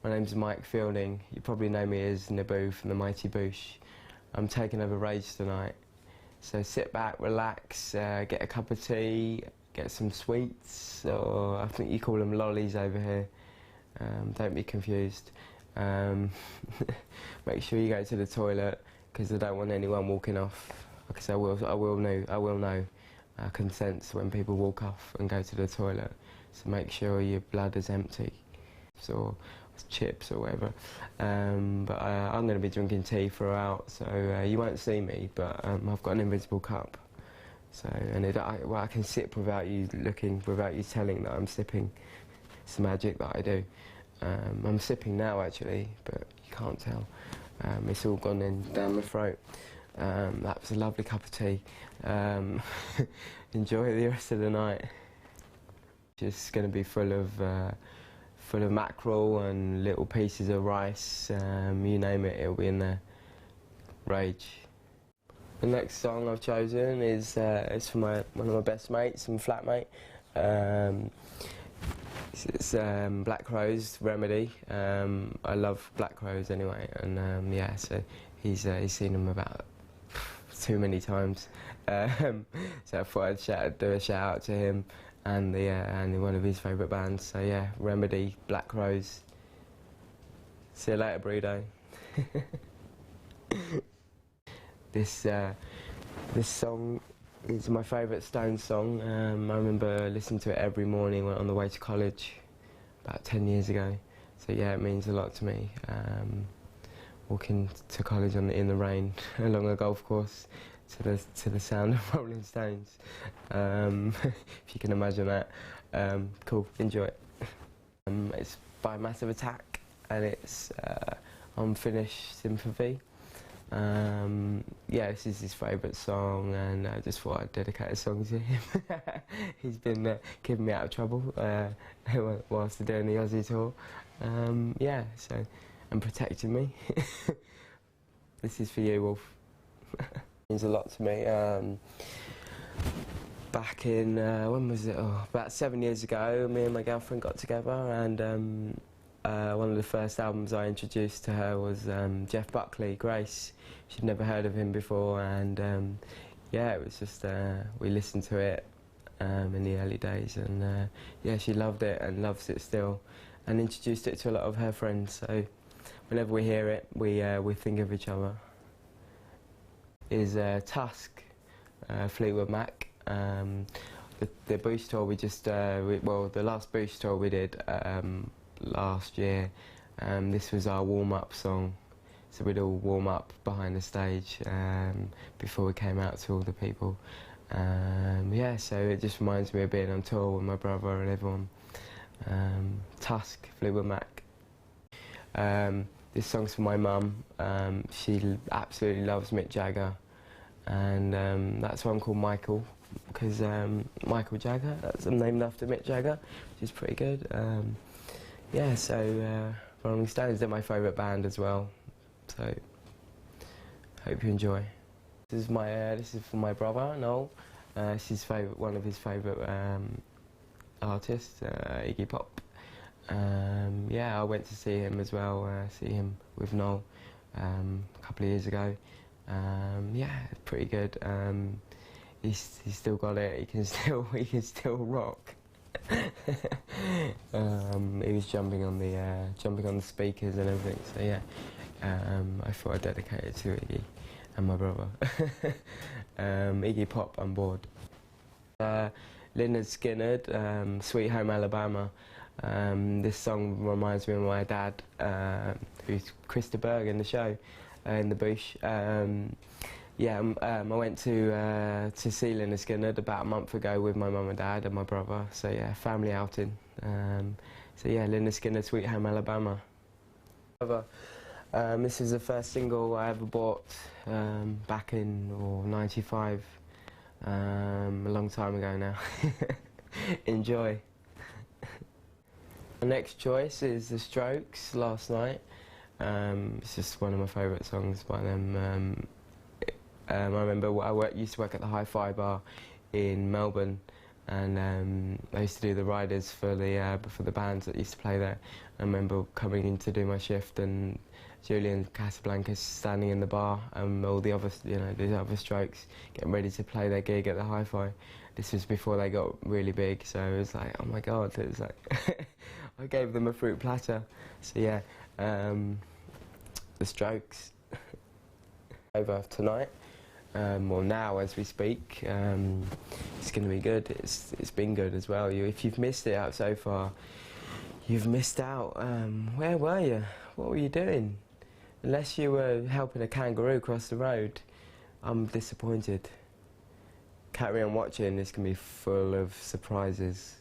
My name's Mike Fielding. You probably know me as Naboo from the Mighty Boosh. I'm taking over Rage tonight. So sit back, relax, get a cup of tea, get some sweets, or I think you call them lollies over here. Don't be confused. Make sure you go to the toilet, because I don't want anyone walking off. Because I will know. I can sense when people walk off and go to the toilet. So make sure your bladder is empty, or chips or whatever. But I'm going to be drinking tea throughout, so you won't see me. But I've got an invisible cup, so I can sip without you looking, without you telling that I'm sipping. It's the magic that I do. I'm sipping now actually, but you can't tell. It's all gone in down my throat. That was a lovely cup of tea. Enjoy the rest of the night. Just going to be full of mackerel and little pieces of rice. You name it, it'll be in there. Rage. The next song I've chosen is for one of my best mates and flatmate. It's Black Crowes, Remedy. I love Black Crowes anyway, and yeah, so he's seen them about too many times. So I thought I'd do a shout out to him and one of his favourite bands. So yeah, Remedy, Black Crowes. See you later, Burrito. This song is my favourite Stones song. I remember listening to it every morning on the way to college about 10 years ago. So yeah, it means a lot to me. Walking to college in the rain along a golf course to the sound of Rolling Stones. If you can imagine that. Cool, enjoy it. It's by Massive Attack, and it's Unfinished Sympathy. Yeah, this is his favourite song, and I just thought I'd dedicate a song to him. He's been keeping me out of trouble whilst doing the Aussie tour. Yeah, so, and protecting me. This is for you, Wolf. Means a lot to me. Back in, when was it? Oh, about 7 years ago, me and my girlfriend got together, and one of the first albums I introduced to her was Jeff Buckley, Grace. She'd never heard of him before, and yeah, it was just, we listened to it in the early days, and yeah, she loved it and loves it still, and introduced it to a lot of her friends, so whenever we hear it, we think of each other. Is Tusk, Fleetwood Mac. The Boosh tour we just, well, the last Boosh tour we did last year, this was our warm-up song, so we'd all warm up behind the stage before we came out to all the people. Yeah, so it just reminds me of being on tour with my brother and everyone. Tusk, Fleetwood Mac. This song's for my mum. She absolutely loves Mick Jagger, and that's why I'm called Michael, because Michael Jagger, I'm named after Mick Jagger, which is pretty good. Yeah, so Rolling Stones, they're my favourite band as well, so hope you enjoy. This is for my brother, Noel. It's his one of his favourite artists, Iggy Pop. Yeah, I went to see him as well, see him with Noel a couple of years ago. Yeah, it's pretty good. He's still got it. He can still rock. He was jumping on the speakers and everything. So yeah, I thought I'd dedicate it to Iggy and my brother. Iggy Pop on board. Lynyrd Skynyrd, Sweet Home Alabama. This song reminds me of my dad, who's Chris de Burgh in the show, in the Boosh. Yeah, I went to see Lynyrd Skynyrd about a month ago with my mum and dad and my brother. So yeah, family outing. So yeah, Lynyrd Skynyrd, Sweet Home Alabama. This is the first single I ever bought back in '95, a long time ago now. Enjoy. The next choice is The Strokes, Last Night. It's just one of my favourite songs by them. I remember I used to work at the Hi-Fi bar in Melbourne, and I used to do the riders for the bands that used to play there. I remember coming in to do my shift and Julian Casablancas standing in the bar and all the other, the other Strokes getting ready to play their gig at the Hi-Fi. This was before they got really big, so it was like, oh my God, it was like, I gave them a fruit platter. So yeah, the Strokes. Over tonight. Well, now as we speak, it's going to be good. It's been good as well. If you've missed it out so far, you've missed out. Where were you? What were you doing? Unless you were helping a kangaroo cross the road, I'm disappointed. Carry on watching. It's going to be full of surprises.